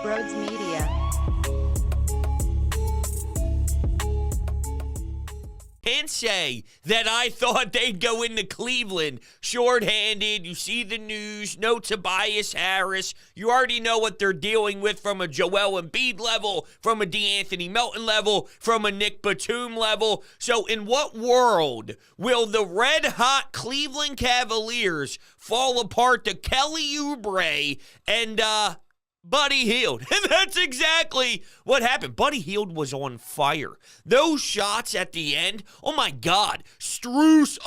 Brodes Media. Can't say that I thought they'd go into Cleveland shorthanded. You see the news, no Tobias Harris. You already know what they're dealing with from a Joel Embiid level, from a DeAnthony Melton level, from a Nick Batum level. So in what world will the red-hot Cleveland Cavaliers fall apart to Kelly Oubre and Buddy Hield? And that's exactly what happened. Buddy Hield was on fire. Those shots at the end, oh my God, Strus,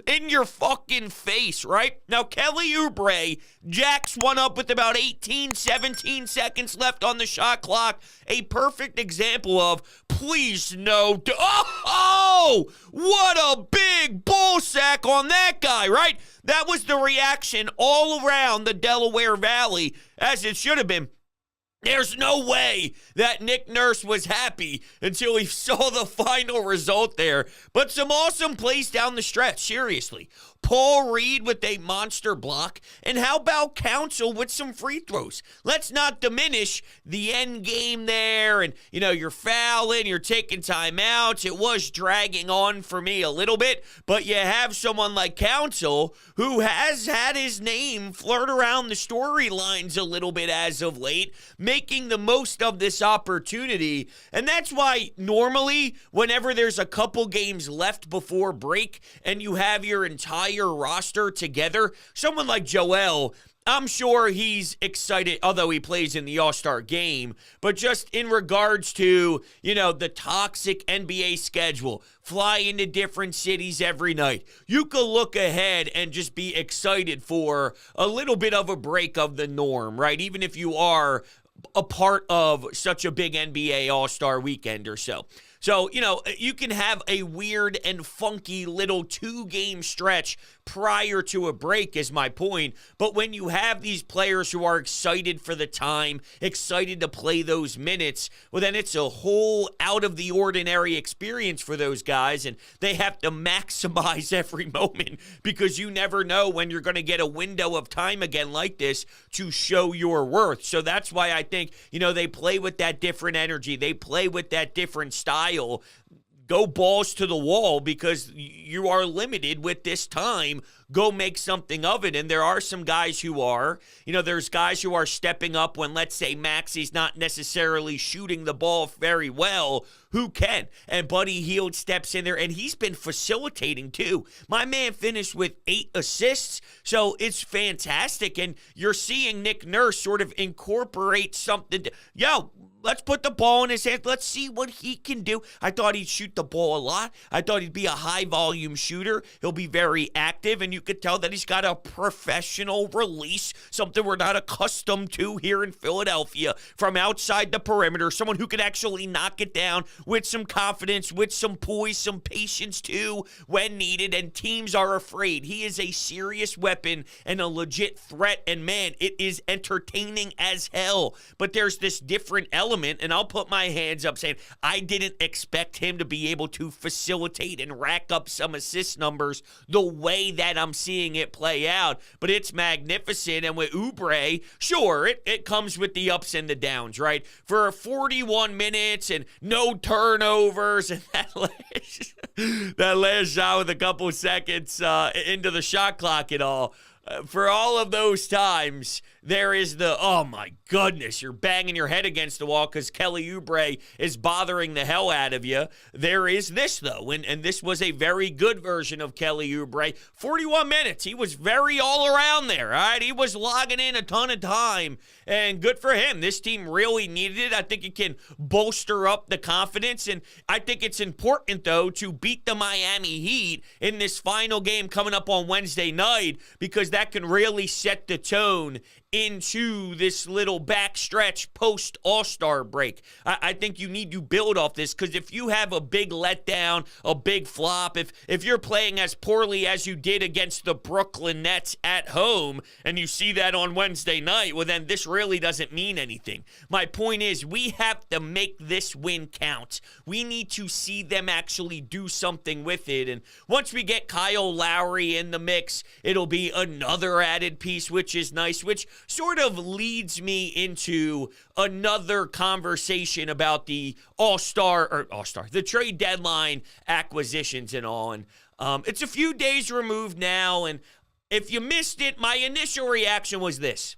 in your fucking face, right? Now, Kelly Oubre jacks one up with about 18, 17 seconds left on the shot clock. A perfect example of, please no, oh, what a big bull sack on that guy, right? That was the reaction all around the Delaware Valley, as it should have been. There's no way that Nick Nurse was happy until he saw the final result there. But some awesome plays down the stretch, seriously. Paul Reed with a monster block. And how about Council with some free throws? Let's not diminish the end game there. And, you know, you're fouling, you're taking timeouts. It was dragging on for me a little bit. But you have someone like Council who has had his name flirt around the storylines a little bit as of late, making the most of this opportunity. And that's why normally whenever there's a couple games left before break and you have your entire roster together, someone like Joel, I'm sure he's excited, although he plays in the All-Star game, but just in regards to, you know, the toxic NBA schedule, fly into different cities every night, you could look ahead and just be excited for a little bit of a break of the norm, right? Even if you are a part of such a big NBA All-Star weekend or so. So, you know, you can have a weird and funky little 2-game stretch prior to a break is my point. But when you have these players who are excited for the time, excited to play those minutes, well, then it's a whole out-of-the-ordinary experience for those guys, and they have to maximize every moment because you never know when you're going to get a window of time again like this to show your worth. So that's why I think, you know, they play with that different energy. They play with that different style. Go balls to the wall because you are limited with this time. Go make something of it. And there are some guys who are, you know, there's guys who are stepping up when, let's say, Maxi's not necessarily shooting the ball very well, who can. And Buddy Hield steps in there, and he's been facilitating too. My man finished with 8 assists, so it's fantastic. And you're seeing Nick Nurse sort of incorporate something. Let's put the ball in his hands. Let's see what he can do. I thought he'd shoot the ball a lot. I thought he'd be a high-volume shooter. He'll be very active, and you could tell that he's got a professional release, something we're not accustomed to here in Philadelphia, from outside the perimeter, someone who could actually knock it down with some confidence, with some poise, some patience too, when needed, and teams are afraid. He is a serious weapon and a legit threat, and man, it is entertaining as hell. But there's this different element, and I'll put my hands up saying I didn't expect him to be able to facilitate and rack up some assist numbers the way that I'm seeing it play out, but it's magnificent. And with Oubre, sure, it comes with the ups and the downs, right? For 41 minutes and no turnovers and that last shot with a couple seconds into the shot clock and all, for all of those times, there is the, oh my goodness, you're banging your head against the wall because Kelly Oubre is bothering the hell out of you. There is this, though, and this was a very good version of Kelly Oubre. 41 minutes. He was very all around there, all right? He was logging in a ton of time, and good for him. This team really needed it. I think it can bolster up the confidence, and I think it's important, though, to beat the Miami Heat in this final game coming up on Wednesday night because that can really set the tone into this little backstretch post-All-Star break. I think you need to build off this because if you have a big letdown, a big flop, if you're playing as poorly as you did against the Brooklyn Nets at home and you see that on Wednesday night, well then this really doesn't mean anything. My point is we have to make this win count. We need to see them actually do something with it, and once we get Kyle Lowry in the mix, it'll be another added piece, which is nice, which sort of leads me into another conversation about the the trade deadline acquisitions and all. And it's a few days removed now, and if you missed it, my initial reaction was this.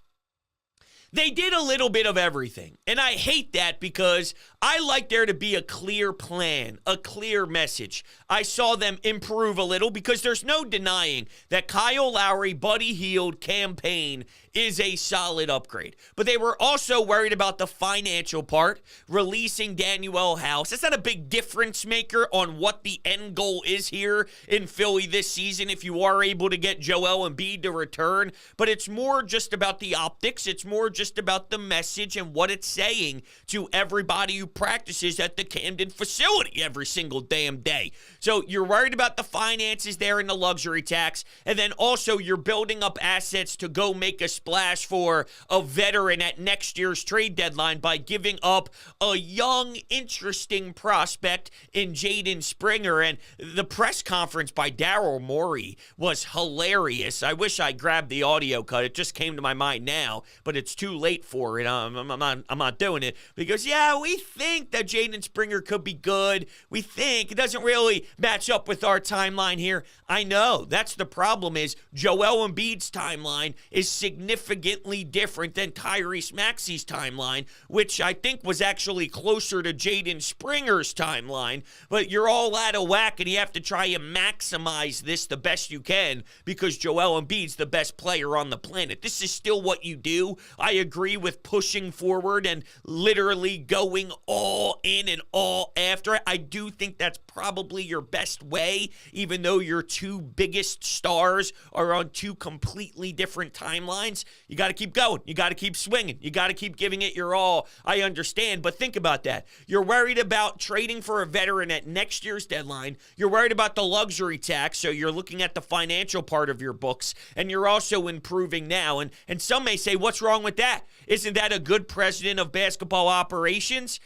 They did a little bit of everything, and I hate that because I like there to be a clear plan, a clear message. I saw them improve a little because there's no denying that Kyle Lowry, Buddy Hield campaign is a solid upgrade. But they were also worried about the financial part, releasing Daniel House. That's not a big difference maker on what the end goal is here in Philly this season if you are able to get Joel Embiid to return. But it's more just about the optics. It's more just about the message and what it's saying to everybody who practices at the Camden facility every single damn day. So you're worried about the finances there and the luxury tax, and then also you're building up assets to go make a splash for a veteran at next year's trade deadline by giving up a young, interesting prospect in Jaden Springer. And the press conference by Daryl Morey was hilarious. I wish I grabbed the audio cut. It just came to my mind now, but it's too late for it. I'm not doing it because, yeah, we think that Jaden Springer could be good. We think it doesn't really match up with our timeline here. I know. That's the problem is Joel Embiid's timeline is significantly different than Tyrese Maxey's timeline, which I think was actually closer to Jaden Springer's timeline. But you're all out of whack, and you have to try and maximize this the best you can because Joel Embiid's the best player on the planet. This is still what you do. I agree with pushing forward and literally going all in and all after it. I do think that's probably your best way, even though your two biggest stars are on two completely different timelines. You got to keep going. You got to keep swinging. You got to keep giving it your all. I understand, but think about that. You're worried about trading for a veteran at next year's deadline. You're worried about the luxury tax, so you're looking at the financial part of your books, and you're also improving now. And some may say, what's wrong with that? Isn't that a good president of basketball operations?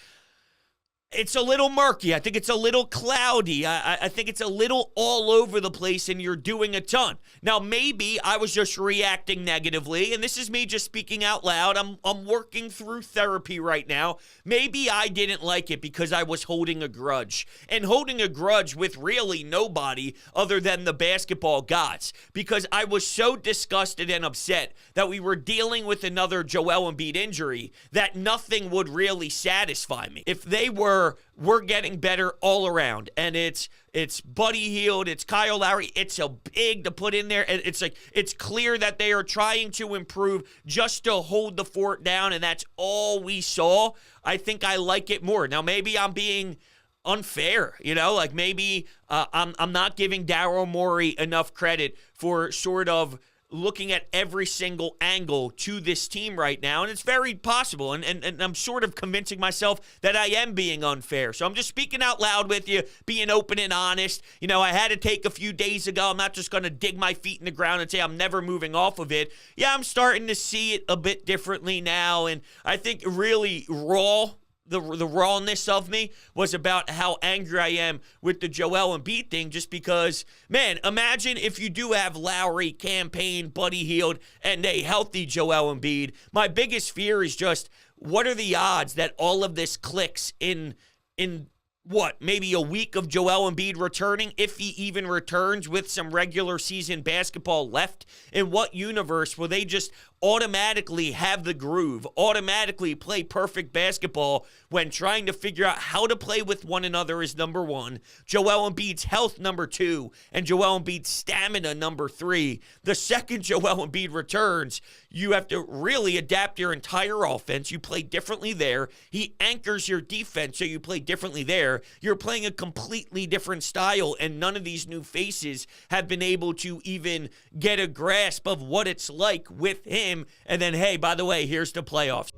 It's a little murky. I think it's a little cloudy. I think it's a little all over the place, and you're doing a ton. Now, maybe I was just reacting negatively, and this is me just speaking out loud. I'm working through therapy right now. Maybe I didn't like it because I was holding a grudge, and holding a grudge with really nobody other than the basketball gods, because I was so disgusted and upset that we were dealing with another Joel Embiid injury that nothing would really satisfy me. If they we're getting better all around, and it's Buddy Hield, it's Kyle Lowry, it's a big to put in there, and it's clear that they are trying to improve just to hold the fort down, and that's all we saw. I think I like it more. Now, maybe I'm being unfair, like maybe I'm not giving Daryl Morey enough credit for sort of looking at every single angle to this team right now, and it's very possible, and I'm sort of convincing myself that I am being unfair. So I'm just speaking out loud with you, being open and honest. I had to take a few days ago. I'm not just going to dig my feet in the ground and say I'm never moving off of it. Yeah, I'm starting to see it a bit differently now, and I think really the rawness of me was about how angry I am with the Joel Embiid thing, just because, man, imagine if you do have Lowry, campaign, Buddy Hield, and a healthy Joel Embiid. My biggest fear is just, what are the odds that all of this clicks in maybe a week of Joel Embiid returning, if he even returns with some regular season basketball left? In what universe will they just automatically have the groove, automatically play perfect basketball when trying to figure out how to play with one another is number one, Joel Embiid's health number two, and Joel Embiid's stamina number three? The second Joel Embiid returns, you have to really adapt your entire offense. You play differently there. He anchors your defense, so you play differently there. You're playing a completely different style, and none of these new faces have been able to even get a grasp of what it's like with him. And then, hey, by the way, here's the playoffs.